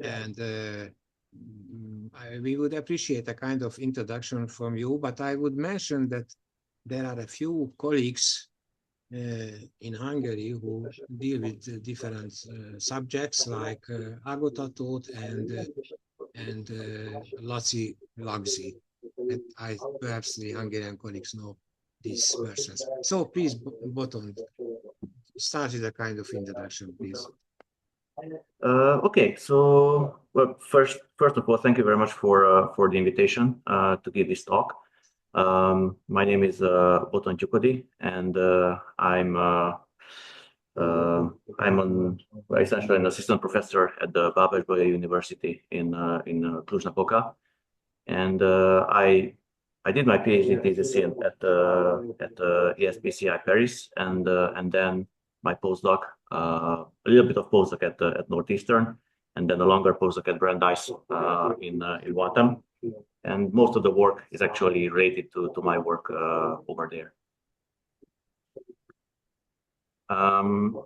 And we would appreciate a kind of introduction from you, but I would mention that there are a few colleagues in Hungary who deal with different subjects like Agotatót and Laci Lagzi. And perhaps the Hungarian colleagues know these persons. So please, Boton, start with a kind of introduction, please. Okay, so well, first of all, thank you very much for the invitation to give this talk. My name is Boton Tyukodi, and essentially an assistant professor at the Babes-Bolyai University in Cluj-Napoca, and I did my PhD thesis at ESPCI Paris, and then my postdoc, a little bit of postdoc at Northeastern, and then a longer postdoc at Brandeis in Watam. And most of the work is actually related to my work over there. And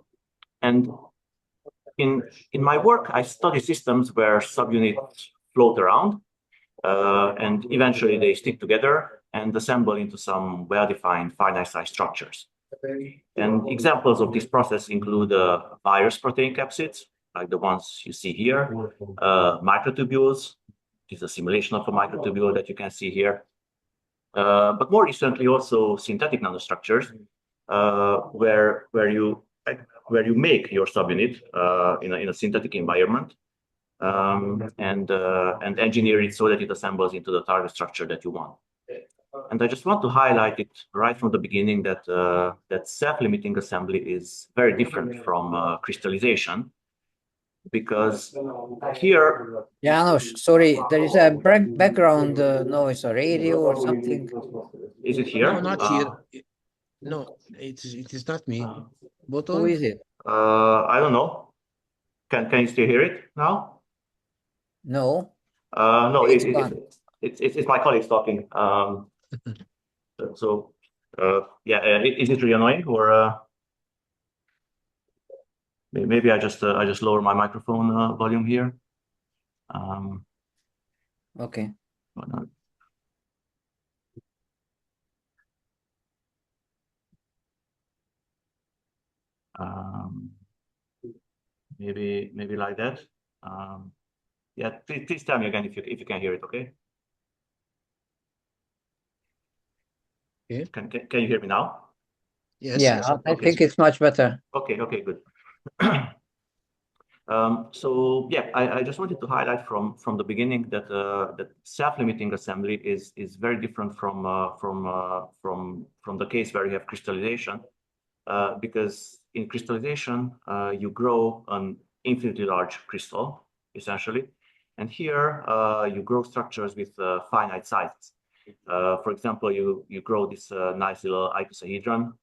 in my work, I study systems where subunits float around, and eventually they stick together and assemble into some well-defined finite-size structures. And examples of this process include virus protein capsids, like the ones you see here, microtubules, which is a simulation of a microtubule that you can see here, but more recently also synthetic nanostructures, where you make your subunit in a synthetic environment, and engineer it so that it assembles into the target structure that you want. And I just want to highlight it right from the beginning that that self-limiting assembly is very different from crystallization, because here... János, sorry, there is a background noise, a radio or something. Is it here? No, not here. No, it is not me. Boton? Who is it? I don't know. Can you still hear it now? No. No, it's my colleagues talking. So yeah, is it really annoying, or maybe I just lower my microphone volume here? Okay. Maybe like that. Yeah, please tell me again if you can hear it. Okay. Okay. Can you hear me now? Yes. Yeah, yes. I think it's much better. Okay, good. So yeah, I just wanted to highlight from the beginning that that self-limiting assembly is very different from the case where you have crystallization, because in crystallization you grow an infinitely large crystal essentially, and here you grow structures with finite sizes. For example, you grow this nice little icosahedron,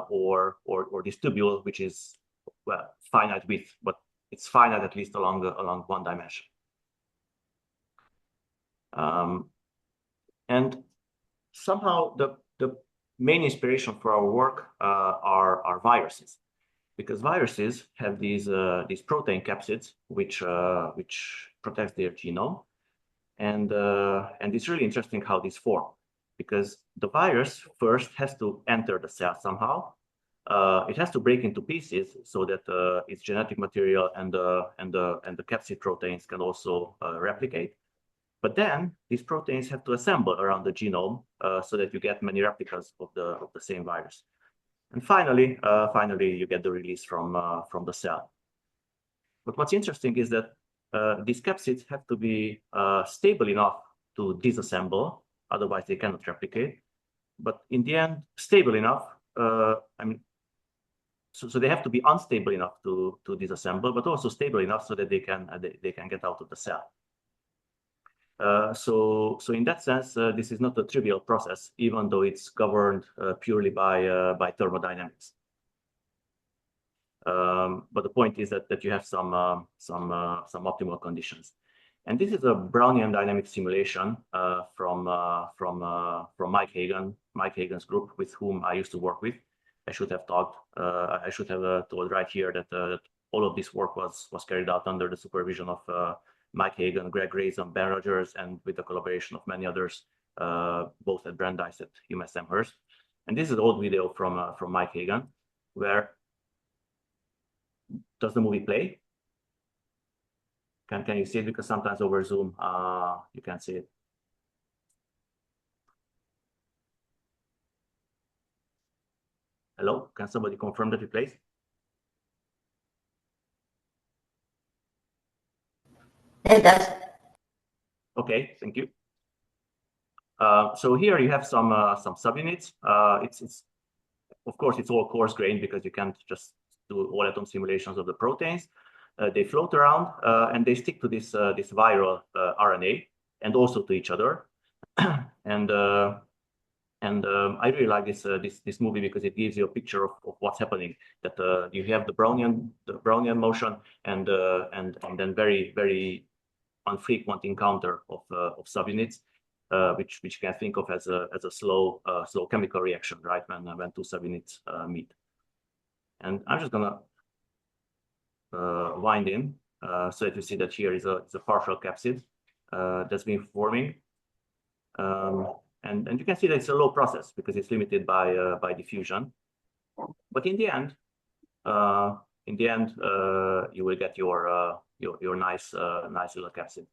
or this tubule, which is, well, finite width, but it's finite at least along one dimension. And somehow the main inspiration for our work are viruses, because viruses have these protein capsids which protect their genome, and it's really interesting how these form, because the virus first has to enter the cell somehow. It has to break into pieces so that its genetic material and the capsid proteins can also replicate. But then these proteins have to assemble around the genome so that you get many replicas of the same virus. And finally you get the release from the cell. But what's interesting is that these capsids have to be stable enough to disassemble, otherwise they cannot replicate. But in the end, stable enough. I mean, so they have to be unstable enough to disassemble, but also stable enough so that they can get out of the cell. So in that sense, this is not a trivial process, even though it's governed purely by thermodynamics. But the point is that you have some optimal conditions, and this is a Brownian dynamic simulation from Mike Hagan's group, with whom I used to work with. I should have told right here that all of this work was carried out under the supervision of Mike Hagan, Greg Rayson, Ben Rogers, and with the collaboration of many others, both at Brandeis at UMass Amherst. And this is an old video from Mike Hagan, where does the movie play? Can you see it? Because sometimes over Zoom, you can't see it. Hello, can somebody confirm that it plays? It does. Okay, thank you. So here you have some subunits. It's of course it's all coarse grained because you can't just do all atom simulations of the proteins. They float around and they stick to this this viral RNA and also to each other. and I really like this movie because it gives you a picture of what's happening. That you have the Brownian motion and then very infrequent encounter of subunits, which you can think of as a slow chemical reaction, right? When two subunits meet. And I'm just gonna wind in so that you see that here is a partial capsid that's been forming. And you can see that it's a low process because it's limited by diffusion. But in the end, you will get your nice little capsid.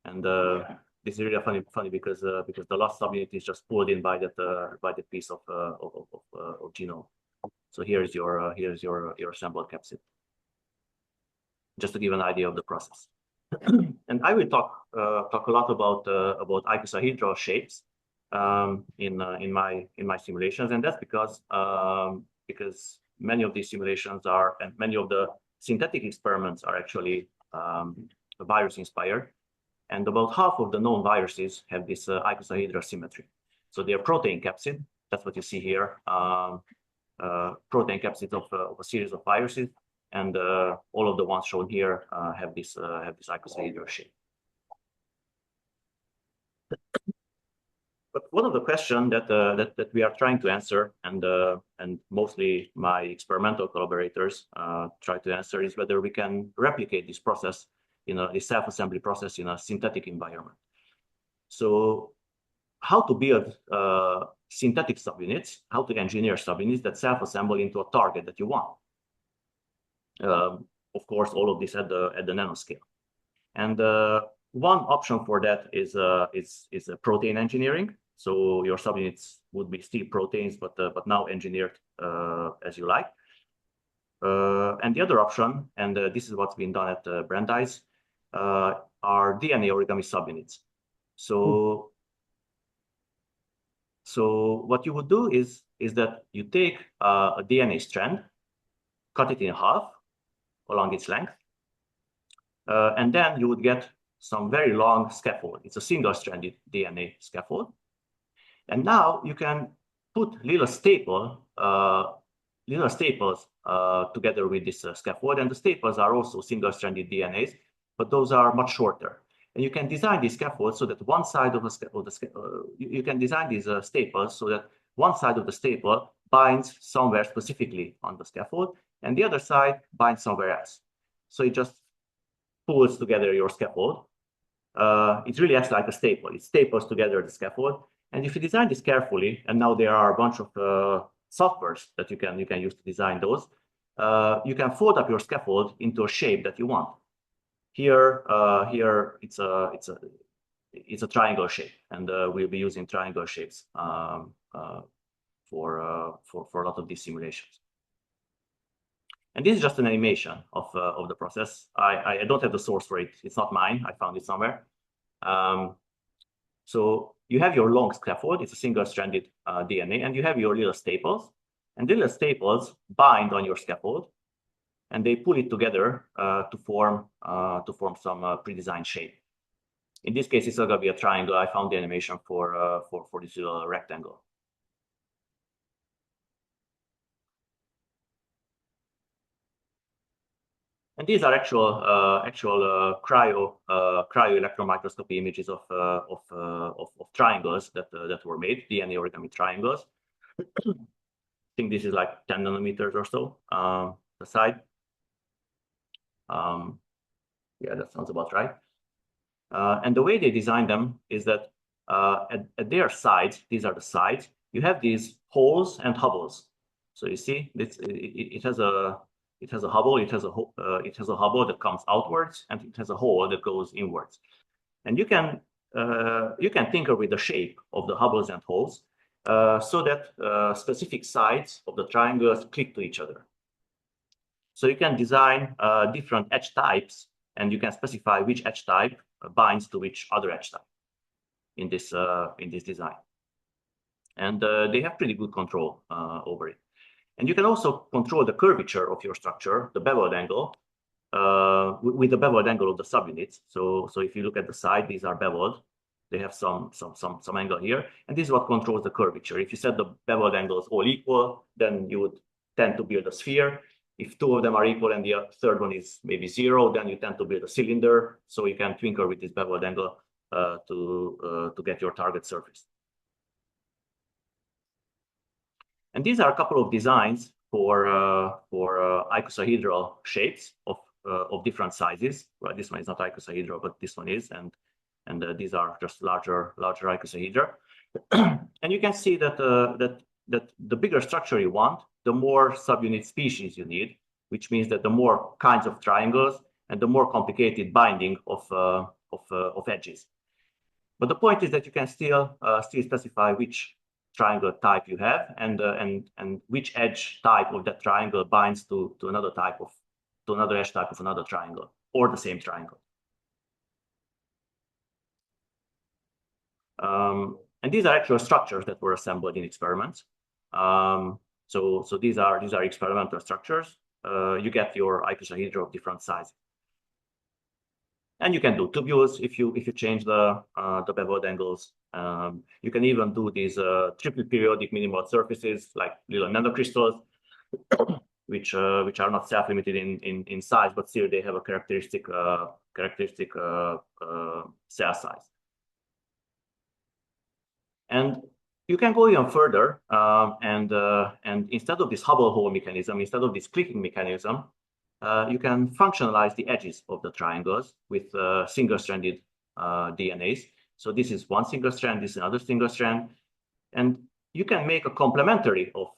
And this is really funny because the last subunit is just pulled in by that piece of genome. So here's your assembled capsid, just to give an idea of the process. And I will talk a lot about icosahedral shapes in my simulations, and that's because many of these simulations are, and many of the synthetic experiments are actually virus inspired, and about half of the known viruses have this icosahedral symmetry. So they're protein capsid. That's what you see here. Protein capsid of a series of viruses. And all of the ones shown here have this icosahedral shape. But one of the questions that we are trying to answer, and mostly my experimental collaborators try to answer, is whether we can replicate this process, this self-assembly process in a synthetic environment. So, how to build synthetic subunits? How to engineer subunits that self-assemble into a target that you want? Of course, all of this at the nanoscale. And one option for that is protein engineering. So your subunits would be still proteins, but now engineered as you like. And the other option, and this is what's been done at Brandeis, are DNA origami subunits. So what you would do is that you take a DNA strand, cut it in half along its length, and then you would get some very long scaffold. It's a single-stranded DNA scaffold. And now you can put little staples together with this scaffold, and the staples are also single-stranded DNAs, but those are much shorter. And you can design these scaffolds so that one side of the scaffold, you can design these staples so that one side of the staple binds somewhere specifically on the scaffold, and the other side binds somewhere else. So it just pulls together your scaffold. It really acts like a staple. It staples together the scaffold. And if you design this carefully, and now there are a bunch of softwares that you can use to design those, you can fold up your scaffold into a shape that you want. Here it's a triangle shape, and we'll be using triangle shapes for a lot of these simulations. And this is just an animation of the process. I don't have the source for it. It's not mine. I found it somewhere. So you have your long scaffold. It's a single-stranded DNA, and you have your little staples. And the little staples bind on your scaffold, and they pull it together to form some pre-designed shape. In this case, it's going to be a triangle. I found the animation for this little rectangle. And these are actual cryo electron microscopy images of triangles that were made, DNA origami triangles. I think this is like 10 nanometers or so the side. Yeah, that sounds about right. And the way they design them is that at their sides, these are the sides, you have these holes and hubbles. So you see, it has a hubble, it has a hubble that comes outwards, and it has a hole that goes inwards. And you can tinker with the shape of the hubbles and holes so that specific sides of the triangles click to each other. So you can design different edge types, and you can specify which edge type binds to which other edge type in this design. And they have pretty good control over it. And you can also control the curvature of your structure, the beveled angle, with the beveled angle of the subunits. So if you look at the side, these are beveled. They have some angle here, and this is what controls the curvature. If you set the beveled angles all equal, then you would tend to build a sphere. If two of them are equal and the third one is maybe 0, then you tend to build a cylinder. So you can tinker with this beveled angle to get your target surface. And these are a couple of designs for icosahedral shapes of different sizes. Well, this one is not icosahedral, but this one is, and these are just larger icosahedra. And you can see that that the bigger structure you want, the more subunit species you need, which means that the more kinds of triangles and the more complicated binding of edges. But the point is that you can still specify which triangle type you have and which edge type of that triangle binds to another edge type of another triangle or the same triangle. And these are actual structures that were assembled in experiments. So these are experimental structures. You get your icosahedra of different sizes. And you can do tubules if you change the beveled angles. You can even do these triple periodic minimal surfaces like little nanocrystals, which are not self-limited in size, but still they have a characteristic cell size. And you can go even further, and instead of this Hubble hole mechanism, instead of this clicking mechanism, you can functionalize the edges of the triangles with single-stranded DNAs. So this is one single strand, this is another single strand, and you can make a complementary of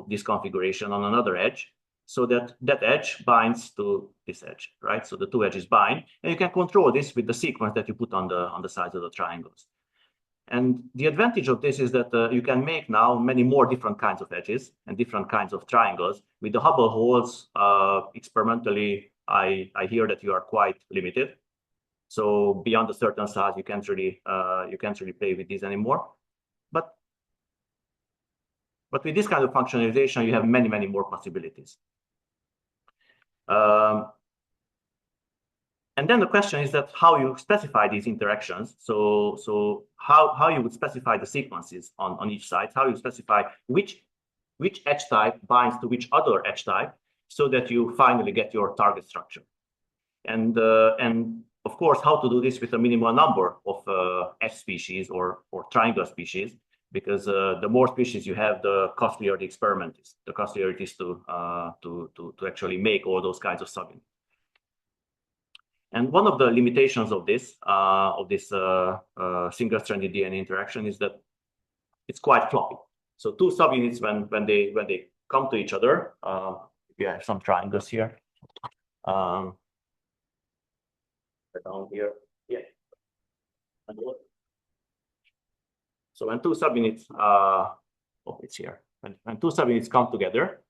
this configuration on another edge, so that edge binds to this edge, right? So the two edges bind, and you can control this with the sequence that you put on the sides of the triangles. And the advantage of this is that you can make now many more different kinds of edges and different kinds of triangles. With the Hubble holes, experimentally, I hear that you are quite limited. So beyond a certain size, you can't really play with these anymore. But with this kind of functionalization, you have many more possibilities. And then the question is that how you specify these interactions. So how you would specify the sequences on each side, how you specify which edge type binds to which other edge type, so that you finally get your target structure. And of course, how to do this with a minimal number of edge species or triangle species, because the more species you have, the costlier the experiment is. The costlier it is to actually make all those kinds of subunits. And one of the limitations of this single-stranded DNA interaction is that it's quite floppy. So two subunits, when they come to each other, we have some triangles here. Down here, yeah. So when two subunits, it's here. When two subunits come together,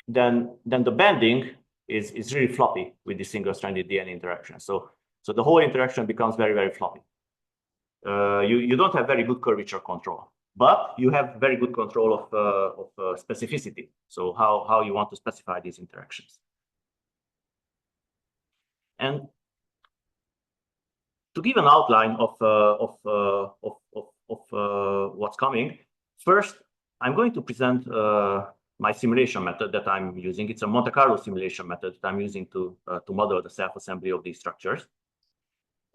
then the bending is really floppy with the single-stranded DNA interaction. So the whole interaction becomes very floppy. You don't have very good curvature control, but you have very good control of specificity. So how you want to specify these interactions. And to give an outline of what's coming, first I'm going to present my simulation method that I'm using. It's a Monte Carlo simulation method that I'm using to model the self-assembly of these structures.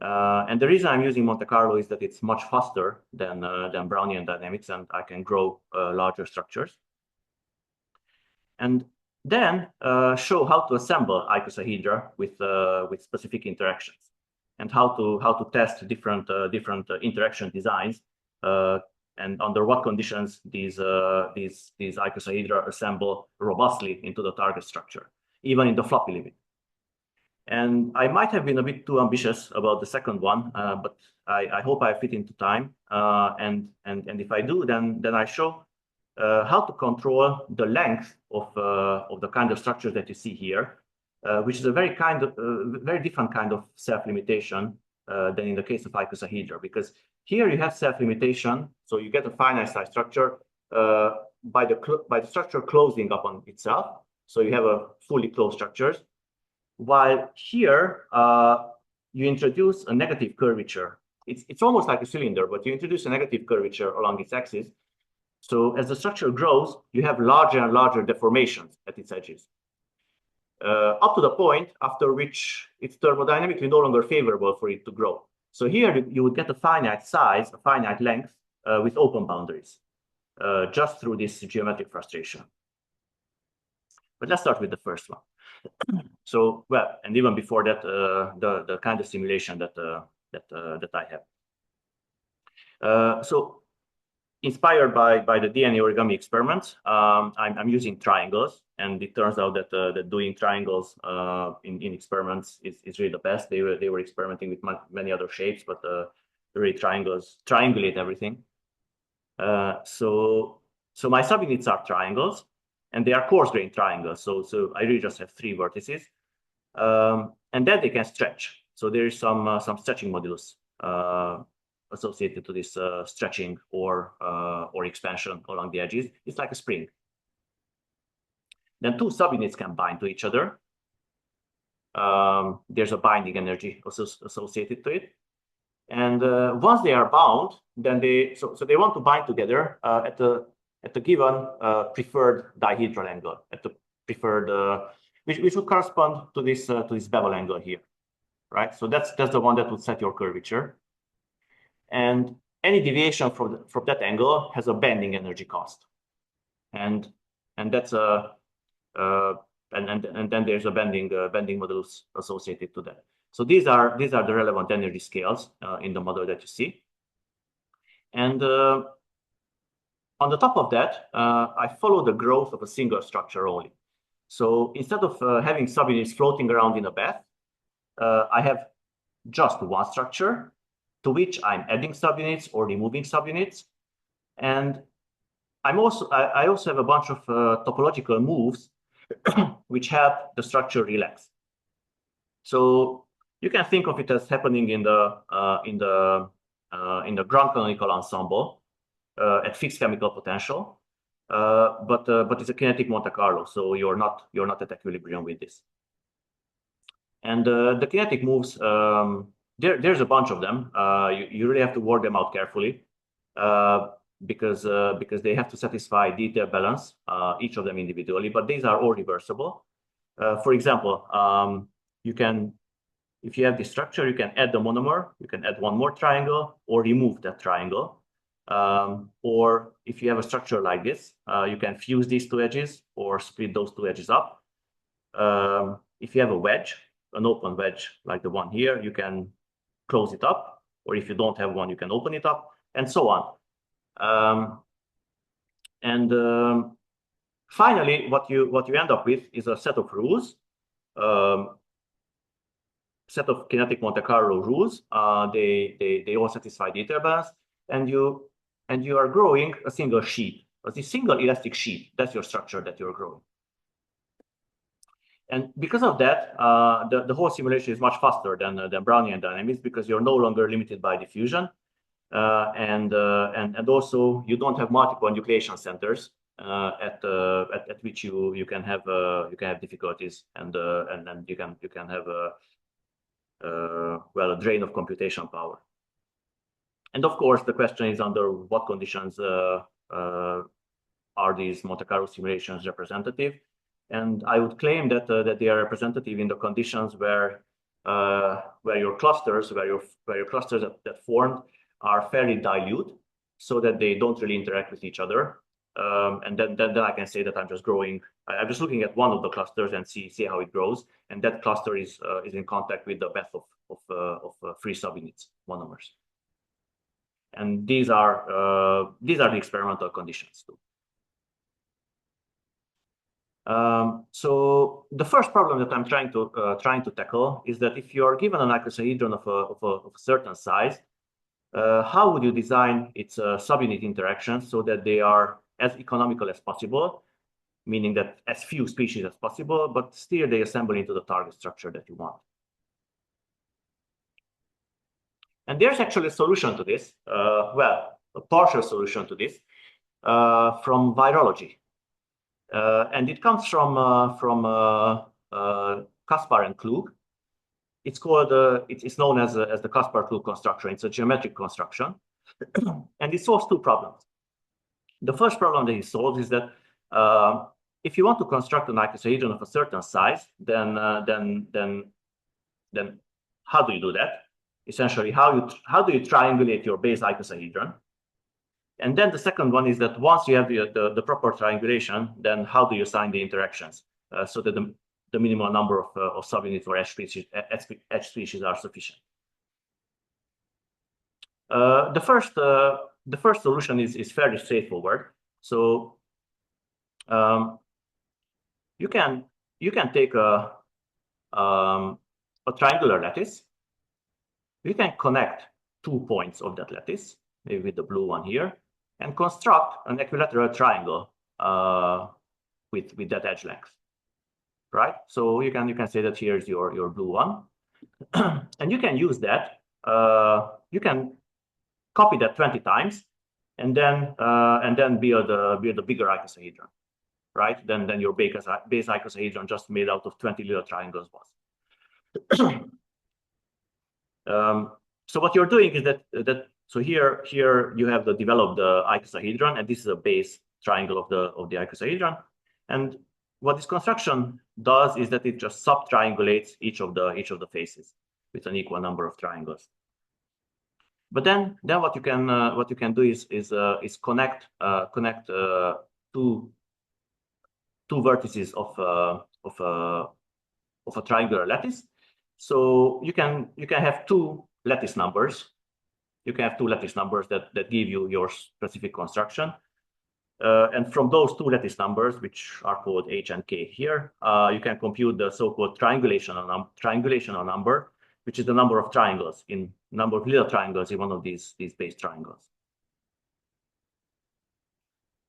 And the reason I'm using Monte Carlo is that it's much faster than Brownian dynamics, and I can grow larger structures. And then show how to assemble icosahedra with specific interactions, and how to test different interaction designs, and under what conditions these icosahedra assemble robustly into the target structure, even in the floppy limit. And I might have been a bit too ambitious about the second one, but I hope I fit into time. And if I do, then I show how to control the length of the kind of structures that you see here, which is a very different kind of self-limitation than in the case of icosahedra, because here you have self-limitation, so you get a finite size structure by the structure closing upon itself. So you have a fully closed structures, while here you introduce a negative curvature. It's almost like a cylinder, but you introduce a negative curvature along its axis. So as the structure grows, you have larger and larger deformations at its edges, up to the point after which it's thermodynamically no longer favorable for it to grow. So here you would get a finite size, a finite length with open boundaries, just through this geometric frustration. But let's start with the first one. So, well, and even before that, the kind of simulation that I have. So, inspired by the DNA origami experiments, I'm using triangles, and it turns out that doing triangles in experiments is really the best. They were experimenting with many other shapes, but really triangles triangulate everything. So my subunits are triangles, and they are coarse-grained triangles. So I really just have 3 vertices, and then they can stretch. So there is some stretching modulus associated to this stretching or expansion along the edges. It's like a spring. Then 2 subunits can bind to each other. There's a binding energy associated to it. And once they are bound, then they want to bind together at the given preferred dihedral angle, at the preferred which would correspond to this bevel angle here, right? So that's the one that would set your curvature. And any deviation from that angle has a bending energy cost, and that's a and then there's a bending modulus associated to that. So these are the relevant energy scales in the model that you see. And on the top of that, I follow the growth of a single structure only. So instead of having subunits floating around in a bath, I have just one structure to which I'm adding subunits or removing subunits. And I also have a bunch of topological moves which help the structure relax. So you can think of it as happening in the ground canonical ensemble at fixed chemical potential, but it's a kinetic Monte Carlo, so you're not at equilibrium with this. And the kinetic moves, there's a bunch of them. You really have to work them out carefully because they have to satisfy detail balance, each of them individually. But these are all reversible. For example, if you have this structure, you can add the monomer, you can add one more triangle, or remove that triangle. Or if you have a structure like this, you can fuse these 2 edges or split those 2 edges up. If you have a wedge, an open wedge like the one here, you can close it up, or if you don't have one, you can open it up, and so on. Finally, what you end up with is a set of rules, set of kinetic Monte Carlo rules. They all satisfy detail balance, and you are growing a single sheet, a single elastic sheet. That's your structure that you're growing. And because of that, the whole simulation is much faster than Brownian dynamics, because you're no longer limited by diffusion, and also you don't have multiple nucleation centers at which you can have difficulties, and then you can have a drain of computation power. And of course, the question is, under what conditions are these Monte Carlo simulations representative? And I would claim that they are representative in the conditions where your clusters that formed are fairly dilute, so that they don't really interact with each other. and then I can say that I'm just growing. I'm just looking at one of the clusters and see how it grows, and that cluster is in contact with the path of free subunits, monomers. And these are the experimental conditions too. So the first problem that I'm trying to tackle is that if you are given an icosahedron of a certain size, how would you design its subunit interactions so that they are as economical as possible, meaning that as few species as possible, but still they assemble into the target structure that you want? And there's actually a solution to this, well, a partial solution to this from virology. And it comes from Kaspar and Klug. It's called it's known as the Kaspar-Klug construction. It's a geometric construction, and it solves two problems. The first problem that he solves is that if you want to construct an icosahedron of a certain size, then how do you do that? Essentially, how do you triangulate your base icosahedron? And then the second one is that once you have the proper triangulation, then how do you assign the interactions so that the minimal number of subunits or edge species are sufficient? The first solution is fairly straightforward. So you can take a triangular lattice. You can connect 2 points of that lattice, maybe with the blue one here, and construct an equilateral triangle with that edge length, right? So you can say that here's your blue one, and you can use that. You can copy that 20 times, and then build a bigger icosahedron, right? Then your base icosahedron just made out of 20 little triangles was. So what you're doing is that so here you have the developed icosahedron, and this is a base triangle of the icosahedron. And what this construction does is that it just subtriangulates each of the faces with an equal number of triangles. But then what you can do is connect two vertices of a triangular lattice. So you can have two lattice numbers. You can have two lattice numbers that give you your specific construction. And from those two lattice numbers, which are called H and K here, you can compute the so-called triangulational number, which is the number of triangles in number of little triangles in one of these base triangles.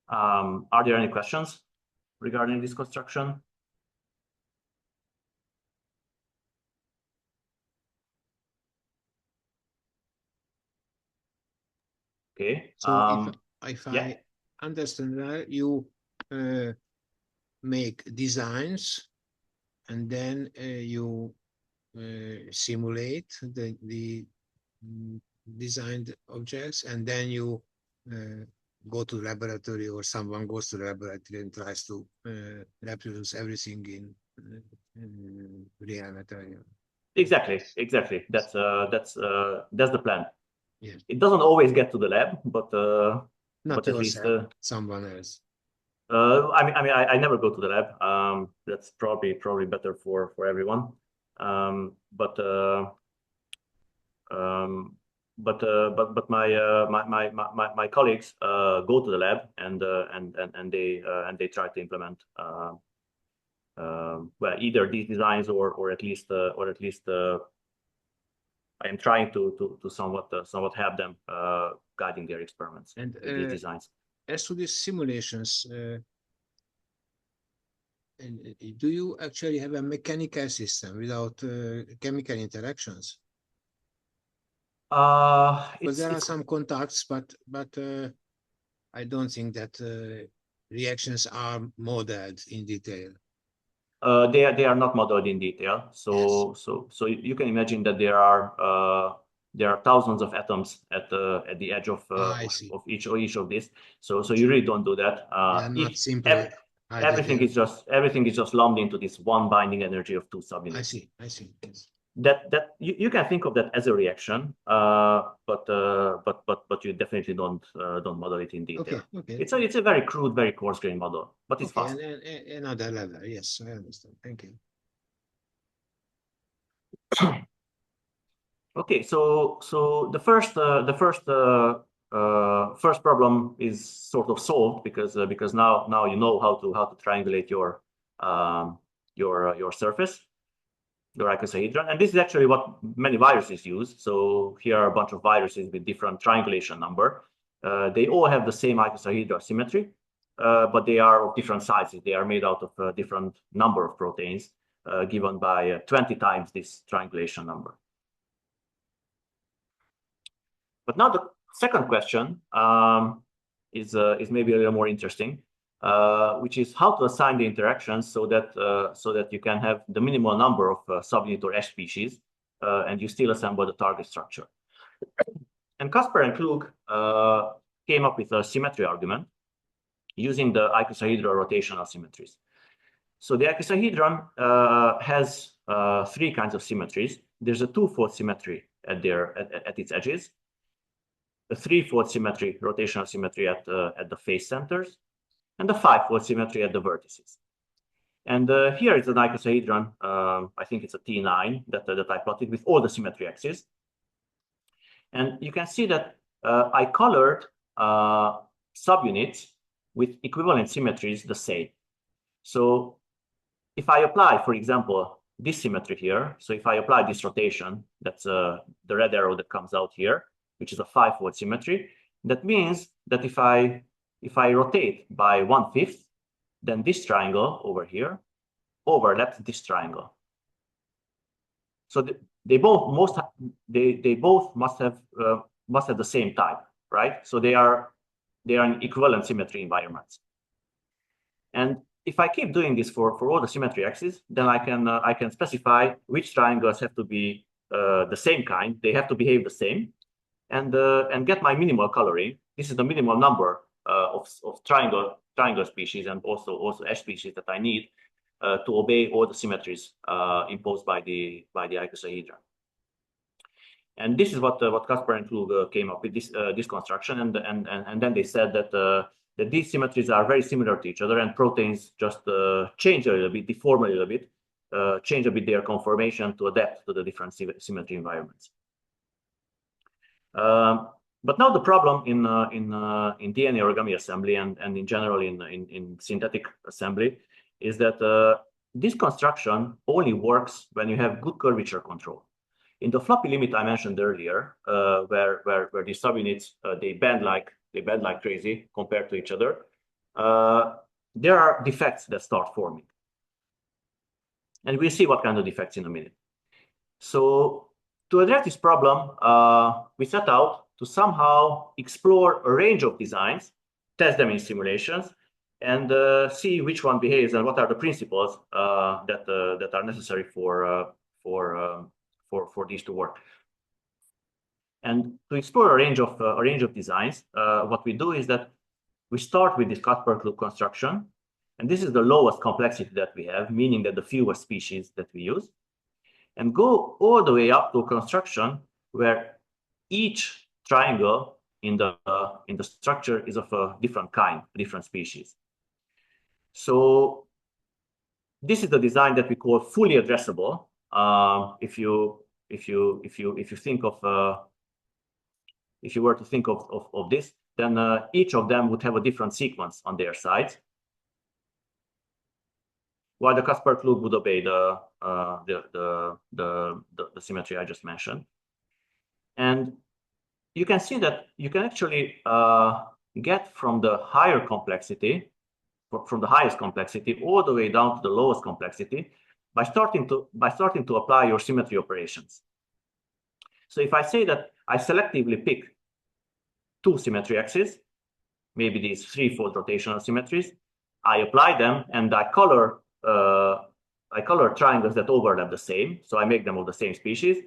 Are there any questions regarding this construction? Okay. So if yeah. I understand that, you make designs, and then you simulate the designed objects, and then you go to the laboratory, or someone goes to the laboratory and tries to reproduce everything in real material. Exactly. That's the plan. Yeah. It doesn't always get to the lab, but not at least someone else. I never go to the lab. That's probably better for everyone. But my colleagues go to the lab and they try to implement well, either these designs or at least I am trying to somewhat help them guiding their experiments and these designs. As to these simulations, do you actually have a mechanical system without chemical interactions? Because there are some contacts, but I don't think that reactions are modeled in detail. They are not modeled in detail. So yes. So you can imagine that there are thousands of atoms at the edge of each of these. So you really don't do that. Not simply. Everything is just lumped into this one binding energy of two subunits. I see. Yes. that you can think of that as a reaction, but you definitely don't model it in detail. Okay. It's a very crude, very coarse grained model, but it's fast. And another level. Yes, I understand. Thank you. Okay, so the first problem is sort of solved because now you know how to triangulate your surface, your icosahedron, and this is actually what many viruses use. So here are a bunch of viruses with different triangulation number. They all have the same icosahedral symmetry, but they are of different sizes. They are made out of a different number of proteins given by 20 times this triangulation number. But now the second question is maybe a little more interesting, which is how to assign the interactions so that you can have the minimal number of subunit or H species, and you still assemble the target structure. And Kasper and Klug came up with a symmetry argument using the icosahedral rotational symmetries. So the icosahedron has three kinds of symmetries. There's a two-fold symmetry at its edges, a three-fold symmetry, rotational symmetry at the face centers, and the five-fold symmetry at the vertices. And here is an icosahedron. I think it's a T9 that I plotted with all the symmetry axes. And you can see that I colored subunits with equivalent symmetries the same. So if I apply, for example, this symmetry here, so if I apply this rotation, that's the red arrow that comes out here, which is a five-fold symmetry, that means that if I rotate by 1/5, then this triangle over here overlaps this triangle. So they both must have the same type, right? So they are in equivalent symmetry environments. And if I keep doing this for all the symmetry axes, then I can specify which triangles have to be the same kind. They have to behave the same, and get my minimal coloring. This is the minimal number of triangle species and also H species that I need to obey all the symmetries imposed by the icosahedron. And this is what Kasper and Klug came up with, this construction, and then they said that these symmetries are very similar to each other, and proteins just change a little bit, deform a little bit, change a bit their conformation to adapt to the different symmetry environments. But now the problem in DNA origami assembly and in general in synthetic assembly is that this construction only works when you have good curvature control. In the floppy limit I mentioned earlier, where these subunits they bend like crazy compared to each other, there are defects that start forming, and we'll see what kind of defects in a minute. So to address this problem, we set out to somehow explore a range of designs, test them in simulations, and see which one behaves and what are the principles that are necessary for these to work. And to explore a range of designs, what we do is that we start with this Kasper-Klug construction, and this is the lowest complexity that we have, meaning that the fewest species that we use, and go all the way up to a construction where each triangle in the structure is of a different kind, a different species. So this is the design that we call fully addressable. If you were to think of this, then each of them would have a different sequence on their sides, while the Kasper-Klug would obey the symmetry I just mentioned. And you can see that you can actually get from the higher complexity, from the highest complexity, all the way down to the lowest complexity by starting to apply your symmetry operations. So if I say that I selectively pick two symmetry axes, maybe these three-fold rotational symmetries, I apply them and I color triangles that overlap the same, so I make them of the same species.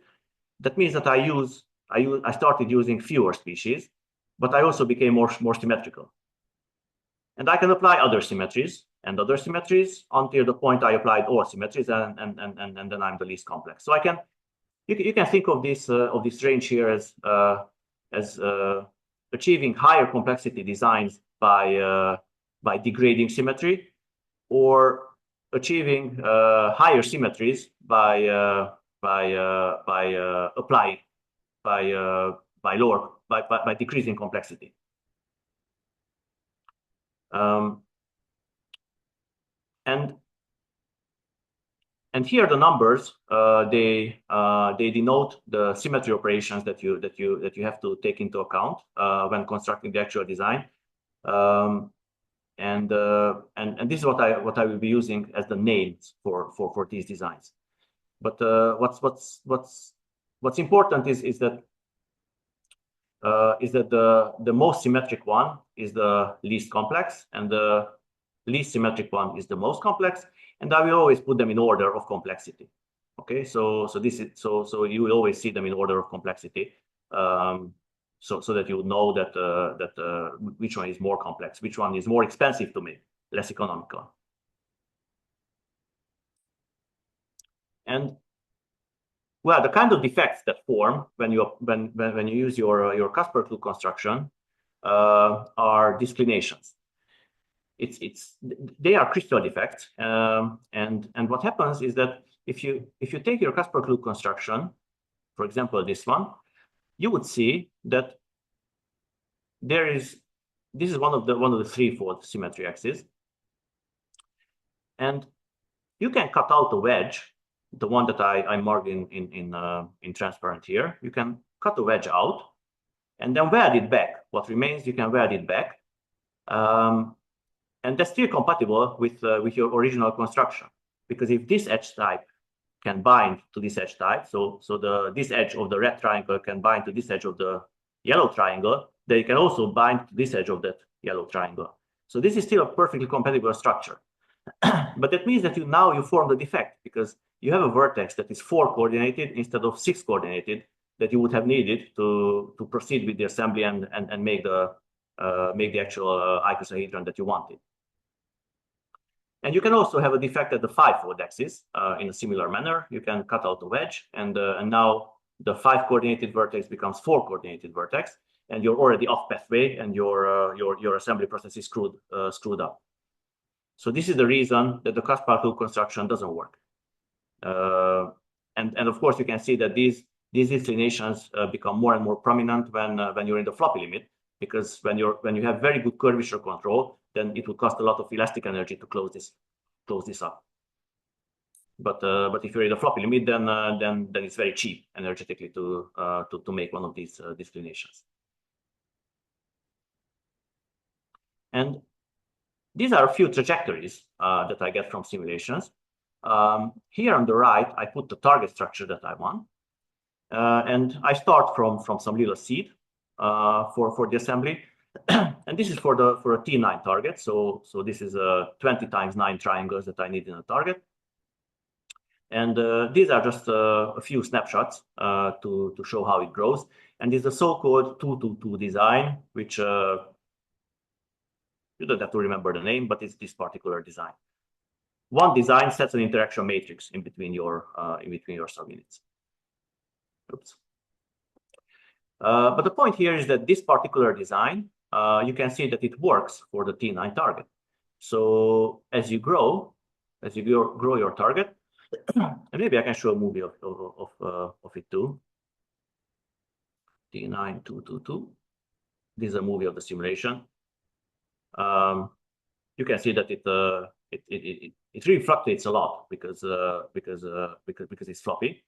That means that I started using fewer species, but I also became more symmetrical. And I can apply other symmetries until the point I applied all symmetries, and then I'm the least complex. So I can you can think of this range here as achieving higher complexity designs by degrading symmetry, or achieving higher symmetries by decreasing complexity. And here the numbers they denote the symmetry operations that you have to take into account when constructing the actual design. And this is what I will be using as the names for these designs. But what's important is that the most symmetric one is the least complex, and the least symmetric one is the most complex, and I will always put them in order of complexity. Okay, so you will always see them in order of complexity, so that you know that which one is more complex, which one is more expensive to make, less economical. And well, the kind of defects that form when you use your Kasper-Klug construction are disclinations. They are crystal defects, and what happens is that if you take your Kasper-Klug construction, for example this one, you would see that this is one of the threefold symmetry axes, and you can cut out the wedge, the one that I marked in transparent here. You can cut the wedge out and then weld it back. What remains, you can weld it back, and that's still compatible with your original construction, because if this edge type can bind to this edge type, so this edge of the red triangle can bind to this edge of the yellow triangle, then you can also bind to this edge of that yellow triangle. So this is still a perfectly compatible structure. But that means that you form the defect, because you have a vertex that is 4 coordinated instead of 6 coordinated that you would have needed to proceed with the assembly and make the actual icosahedron that you wanted. And you can also have a defect at the 5-fold axis in a similar manner. You can cut out the wedge, and now the 5 coordinated vertex becomes 4 coordinated vertex, and you're already off pathway, and your assembly process is screwed up. So this is the reason that the Kasper-Klug construction doesn't work. And of course, you can see that these inclinations become more and more prominent when you're in the floppy limit, because when you have very good curvature control, then it will cost a lot of elastic energy to close this up. But if you're in the floppy limit, then it's very cheap energetically to make one of these inclinations. And these are a few trajectories that I get from simulations. Here on the right, I put the target structure that I want, and I start from some little seed for the assembly, and this is for a T9 target. So this is 20 times 9 triangles that I need in a target, and these are just a few snapshots to show how it grows. And it's the so-called 2-2-2 design, which you don't have to remember the name, but it's this particular design. One design sets an interaction matrix in between your subunits. Oops. But the point here is that this particular design, you can see that it works for the T9 target. So as you grow your target, and maybe I can show a movie of it too. T9 222. This is a movie of the simulation. You can see that it really fluctuates a lot because it's floppy.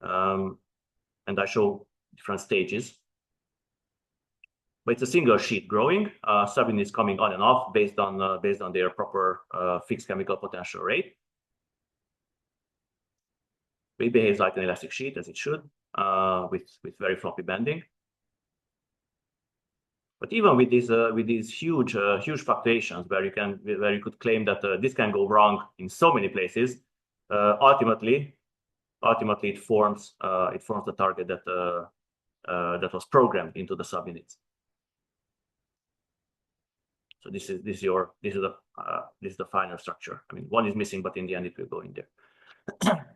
And I show different stages. But it's a single sheet growing. Subunits coming on and off based on their proper fixed chemical potential rate. It behaves like an elastic sheet, as it should, with very floppy bending. But even with these huge fluctuations, where you could claim that this can go wrong in so many places, ultimately it forms the target that was programmed into the subunits. So this is the final structure. I mean, one is missing, but in the end it will go in there.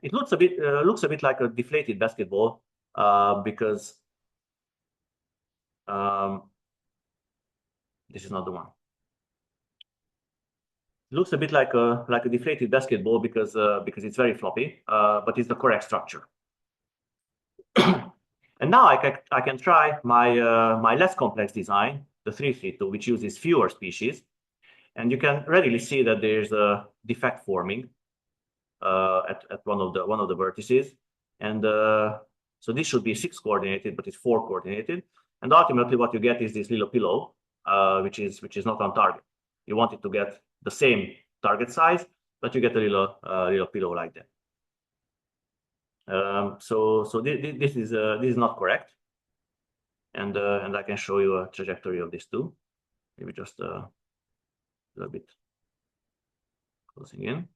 It looks a bit like a deflated basketball because this is not the one. It looks a bit like a deflated basketball because it's very floppy, but it's the correct structure. And now I can try my less complex design, the 332, which uses fewer species, and you can readily see that there's a defect forming at one of the vertices, and so this should be 6 coordinated, but it's 4 coordinated, and ultimately what you get is this little pillow, which is not on target. You want it to get the same target size, but you get a little pillow like that. So this is not correct, and I can show you a trajectory of this too. Maybe just a little bit closing in.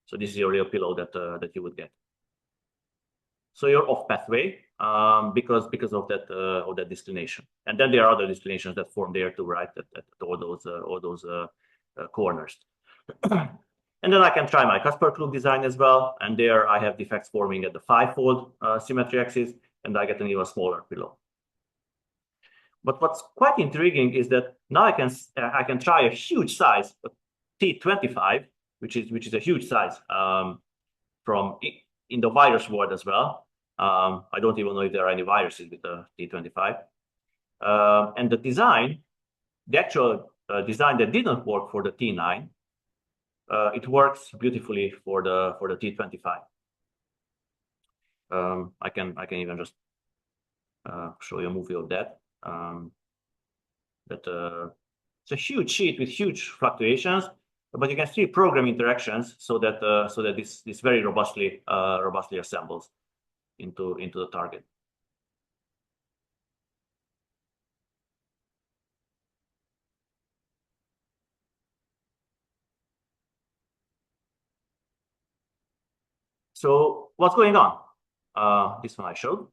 So this is your real pillow that you would get. So you're off pathway because of that declination, and then there are other declinations that form there too, right? At all those corners. And then I can try my Kasper-Klug design as well, and there I have defects forming at the 5-fold symmetry axis, and I get an even smaller pillow. But what's quite intriguing is that now I can try a huge size, T25, which is a huge size from in the virus world as well. I don't even know if there are any viruses with the T25. And the actual design that didn't work for the T9, it works beautifully for the T25. I can even just show you a movie of that. It's a huge sheet with huge fluctuations, but you can see program interactions so that this very robustly assembles into the target. So what's going on? This one I showed.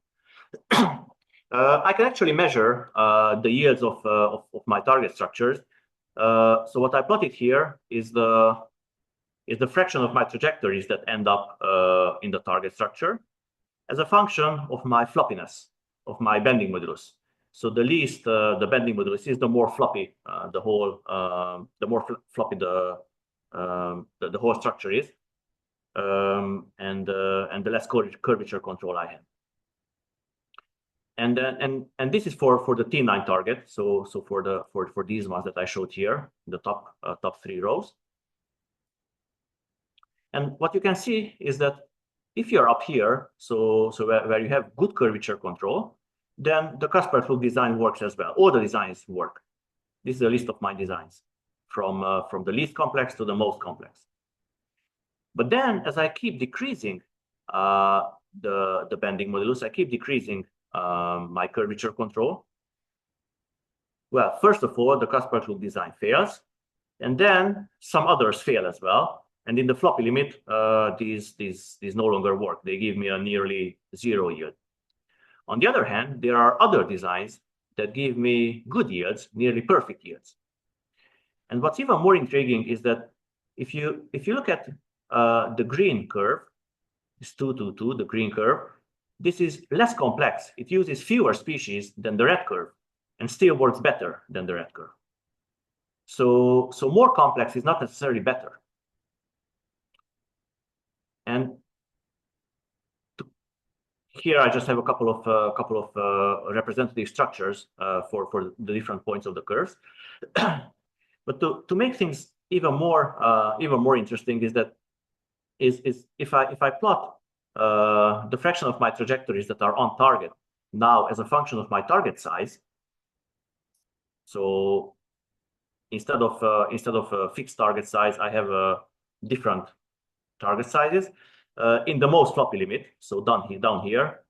I can actually measure the yields of my target structures. So what I plotted here is the fraction of my trajectories that end up in the target structure as a function of my floppiness, of my bending modulus. So the least the bending modulus is, the more floppy the whole structure is, and the less curvature control I have. And this is for the T9 target. So for these ones that I showed here, the top 3 rows. And what you can see is that if you're up here, so where you have good curvature control, then the Kasper-Klug design works as well. All the designs work. This is a list of my designs from the least complex to the most complex. But then, as I keep decreasing the bending modulus, I keep decreasing my curvature control. Well, first of all, the Kasper-Klug design fails, and then some others fail as well. And in the floppy limit, these no longer work. They give me a nearly 0 yield. On the other hand, there are other designs that give me good yields, nearly perfect yields. And what's even more intriguing is that if you look at the green curve, this 222, the green curve, this is less complex. It uses fewer species than the red curve and still works better than the red curve. So more complex is not necessarily better. And here I just have a couple of representative structures for the different points of the curves. But to make things even more interesting is that if I plot the fraction of my trajectories that are on target now as a function of my target size. So instead of a fixed target size, I have different target sizes in the most floppy limit. So down here,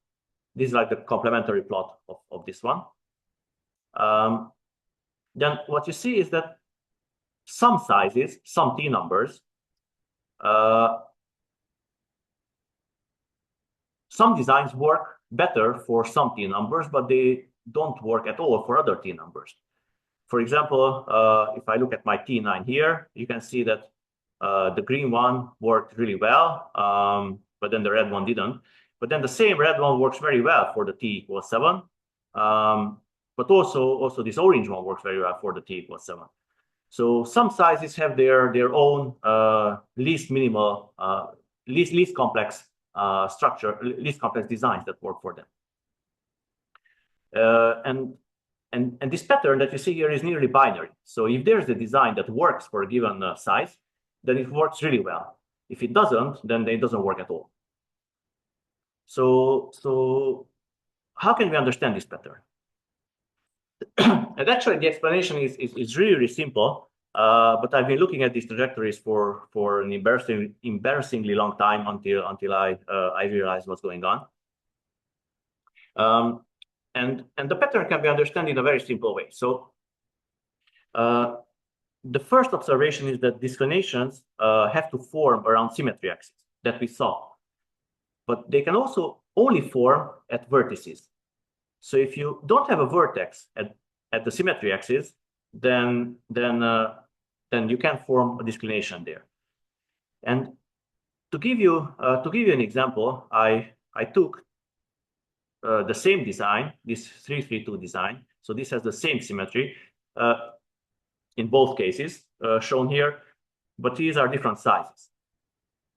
this is like the complementary plot of this one. Then what you see is that some sizes, some T numbers, some designs work better for some T numbers, but they don't work at all for other T numbers. For example, if I look at my T9 here, you can see that The green one worked really well, but then the red one didn't. But then the same red one works very well for the t equals 7. But also this orange one works very well for the t equals 7. So some sizes have their own least complex structure, least complex designs that work for them. And this pattern that you see here is nearly binary. So if there's a design that works for a given size, then it works really well. If it doesn't, then it doesn't work at all. So how can we understand this pattern? And actually, the explanation is really simple. But I've been looking at these trajectories for an embarrassingly long time until I realized what's going on. And the pattern can be understood in a very simple way. So the first observation is that disclinations have to form around symmetry axes that we saw, but they can also only form at vertices. So if you don't have a vertex at the symmetry axis, then you can form a disclination there. And to give you an example, I took the same design, this 332 design. So this has the same symmetry in both cases shown here, but these are different sizes.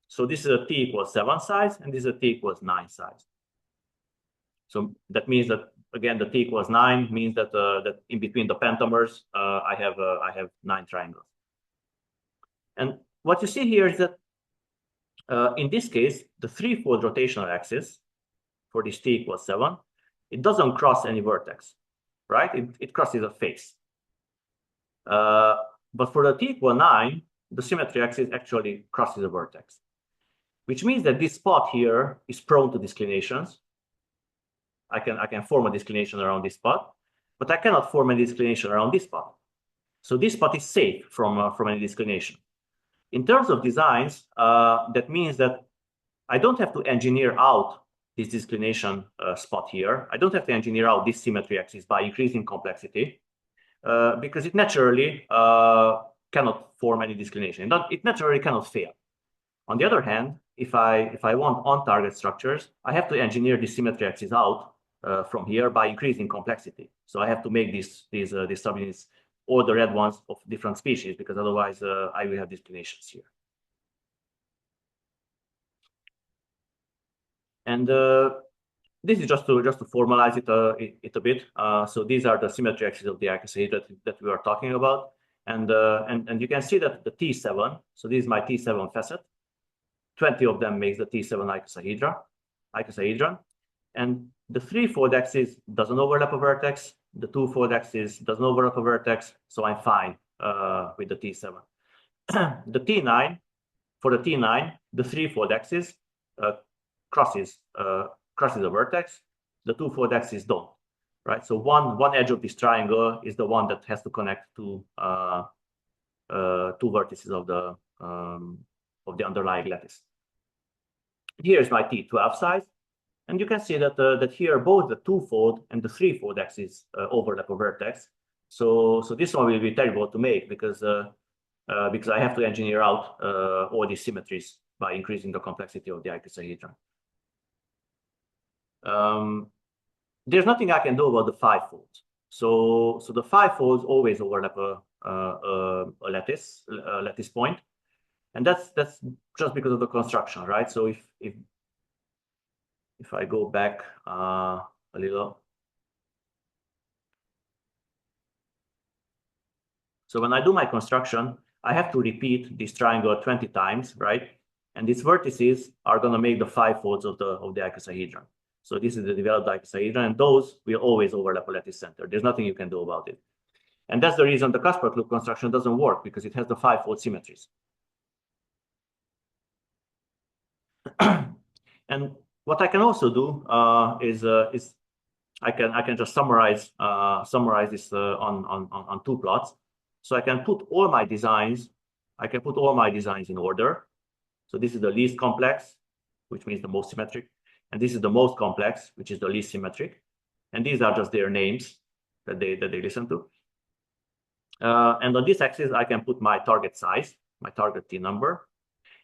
So this is a t equals 7 size, and this is a t equals 9 size. So that means that, again, the t equals 9 means that that in between the pentamers, I have 9 triangles. And what you see here is that in this case, the threefold rotational axis for this t equals 7, it doesn't cross any vertex, right? It crosses a face. But for the t equal 9, the symmetry axis actually crosses a vertex, which means that this spot here is prone to disclinations. I can form a disclination around this spot, but I cannot form a disclination around this spot. So this spot is safe from any disclination. In terms of designs, that means that I don't have to engineer out this disclination spot here. I don't have to engineer out this symmetry axis by increasing complexity because it naturally cannot form any disclination. It naturally cannot fail. On the other hand, if I want on-target structures, I have to engineer this symmetry axis out from here by increasing complexity. So I have to make these subunits, or the red ones, of different species, because otherwise I will have disclinations here. And this is just to formalize it a bit. So these are the symmetry axes of the icosahedra that we are talking about, and you can see that the T7. So this is my T7 facet. 20 of them makes the T7 icosahedron, and the 3-fold axis doesn't overlap a vertex. The 2-fold axis doesn't overlap a vertex, so I'm fine with the T7. The T9, for the T9, the 3-fold axis crosses a vertex. The 2-fold axis don't, right? So one edge of this triangle is the one that has to connect to two vertices of the underlying lattice. Here's my T12 size, and you can see that that here both the 2-fold and the 3-fold axis overlap a vertex. So this one will be terrible to make because I have to engineer out all these symmetries by increasing the complexity of the icosahedron. There's nothing I can do about the 5-folds. So the 5-folds always overlap a lattice point, and that's just because of the construction, right? So if I go back a little, so when I do my construction, I have to repeat this triangle 20 times, right? And these vertices are going to make the 5-folds of the icosahedron. So this is the developed icosahedron, and those will always overlap a lattice center. There's nothing you can do about it. And that's the reason the Kaspar loop construction doesn't work, because it has the 5-fold symmetries. And what I can also do is I can just summarize this on 2 plots. So I can put all my designs. I can put all my designs in order. So this is the least complex, which means the most symmetric. And this is the most complex, which is the least symmetric. And these are just their names that they listen to. And on this axis, I can put my target size, target T number,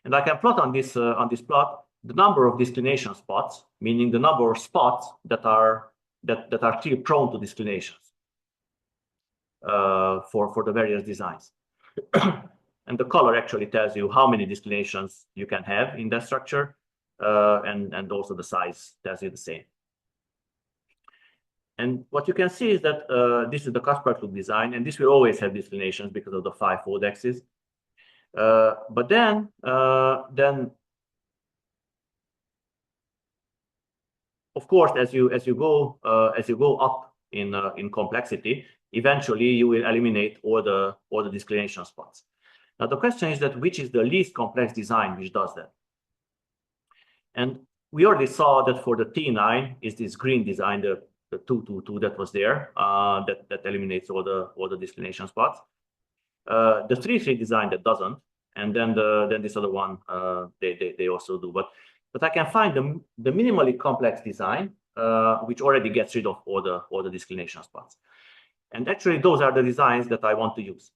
and I can plot on this plot the number of declination spots, meaning the number of spots that are still prone to declinations for the various designs. And the color actually tells you how many declinations you can have in that structure, and also the size tells you the same. And what you can see is that this is the Kasparov design, and this will always have declinations because of the 5-fold axis. But then of course, as you go up in complexity, eventually you will eliminate all the declination spots. Now the question is that which is the least complex design which does that? And we already saw that for the T9 is this green design, the 222 that was there, that eliminates all the declination spots. The 3-3 design that doesn't, and then this other one they also do. But I can find the minimally complex design which already gets rid of all the declination spots. And actually those are the designs that I want to use.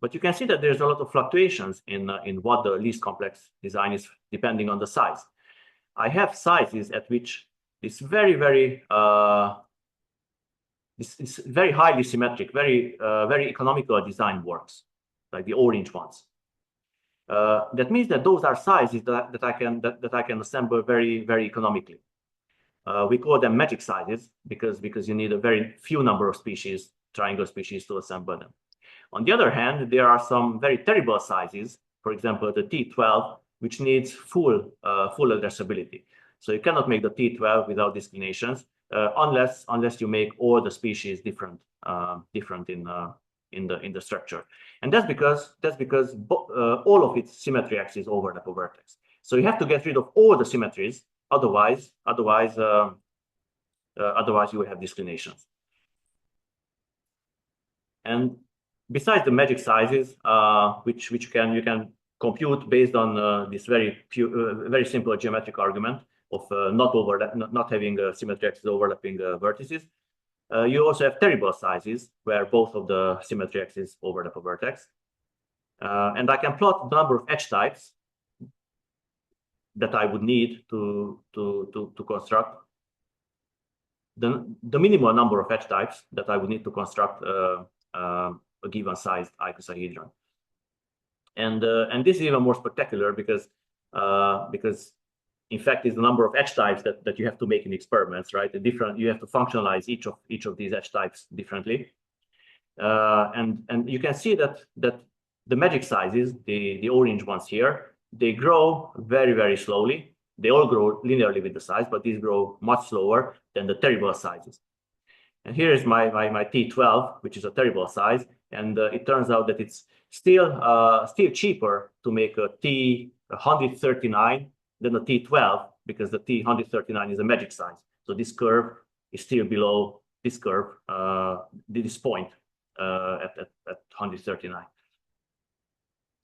But you can see that there's a lot of fluctuations in what the least complex design is depending on the size. I have sizes at which this very highly symmetric, very economical design works, like the orange ones. That means that those are sizes that I can assemble very economically. We call them magic sizes because you need a very few number of species, triangle species, to assemble them. On the other hand, there are some very terrible sizes, for example, the T12, which needs full addressability. So you cannot make the T12 without declinations unless you make all the species different in the structure. And that's because all of its symmetry axes overlap a vertex. So you have to get rid of all the symmetries, otherwise you will have declinations. And besides the magic sizes, which you can compute based on this very simple geometric argument of not having symmetry axes overlapping vertices, you also have terrible sizes where both of the symmetry axes overlap a vertex. And I can plot the number of edge types that I would need to construct the minimal number of edge types that I would need to construct a given sized icosahedron. And this is even more spectacular because in fact is the number of edge types that you have to make in experiments, right? You have to functionalize each of these edge types differently. And you can see that the magic sizes, the orange ones here, they grow very slowly. They all grow linearly with the size, but these grow much slower than the terrible sizes. And here is my T12, which is a terrible size, and it turns out that it's still cheaper to make a T139 than a T12 because the T139 is a magic size. So this curve is still below this curve, this point at 139.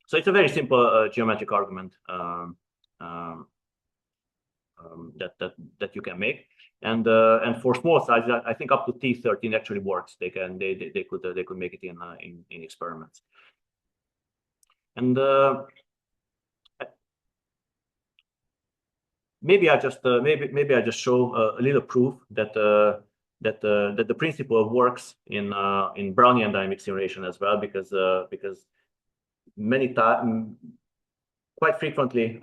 So it's a very simple geometric argument that you can make, and for small sizes, I think up to T13 actually works. They could make it in experiments, and maybe I just show a little proof that the principle works in Brownian dynamic simulation as well, because quite frequently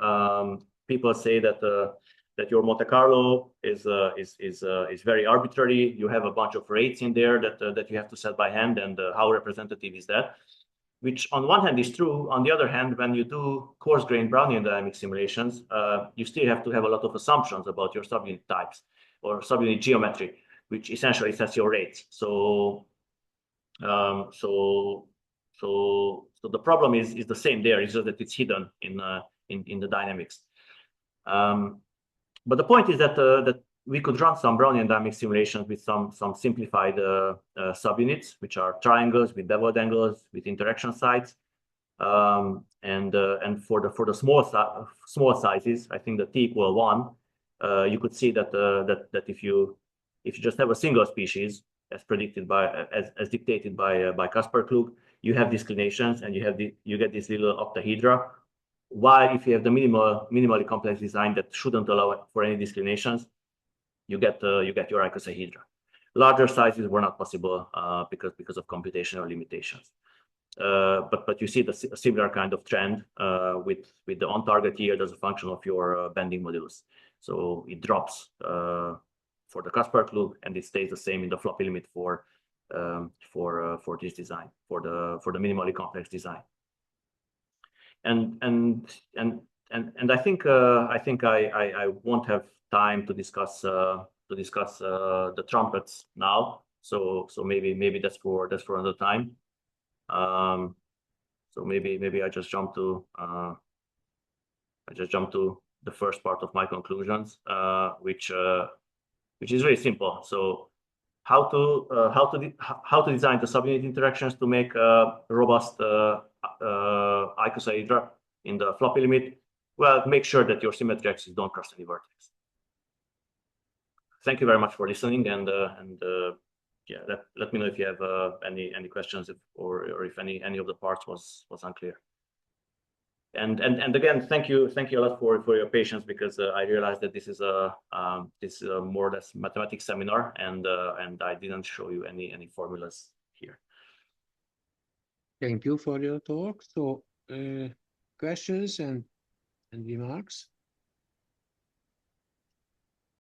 people say that your Monte Carlo is very arbitrary. You have a bunch of rates in there that you have to set by hand, and how representative is that? Which on one hand is true. On the other hand, when you do coarse-grained Brownian dynamic simulations, you still have to have a lot of assumptions about your subunit types or subunit geometry, which essentially sets your rates. So the problem is the same there. It's just that it's hidden in the dynamics. But the point is that we could run some Brownian dynamic simulations with some simplified subunits, which are triangles with beveled angles with interaction sites, and for the small sizes, I think the T=1, you could see that if you just have a single species as predicted by as dictated by Kasparov, you have declinations and you get this little octahedra. While if you have the minimally complex design that shouldn't allow for any declinations, you get your icosahedra. Larger sizes were not possible because of computational limitations. But you see a similar kind of trend with the on-target yield as a function of your bending modulus. So it drops for the Kaspar loop, and it stays the same in the floppy limit for this design, for the minimally complex design. And I think I won't have time to discuss the trumpets now. So maybe that's for another time. So maybe I just jump to the first part of my conclusions, which is very simple. So how to design the subunit interactions to make robust icosahedra in the floppy limit? Well, make sure that your symmetry axes don't cross any vertex. Thank you very much for listening, and yeah, let me know if you have any questions, or if any of the parts was unclear. And again, thank you a lot for your patience, because I realized that this is a more or less mathematics seminar, and I didn't show you any formulas here. Thank you for your talk. So questions and remarks?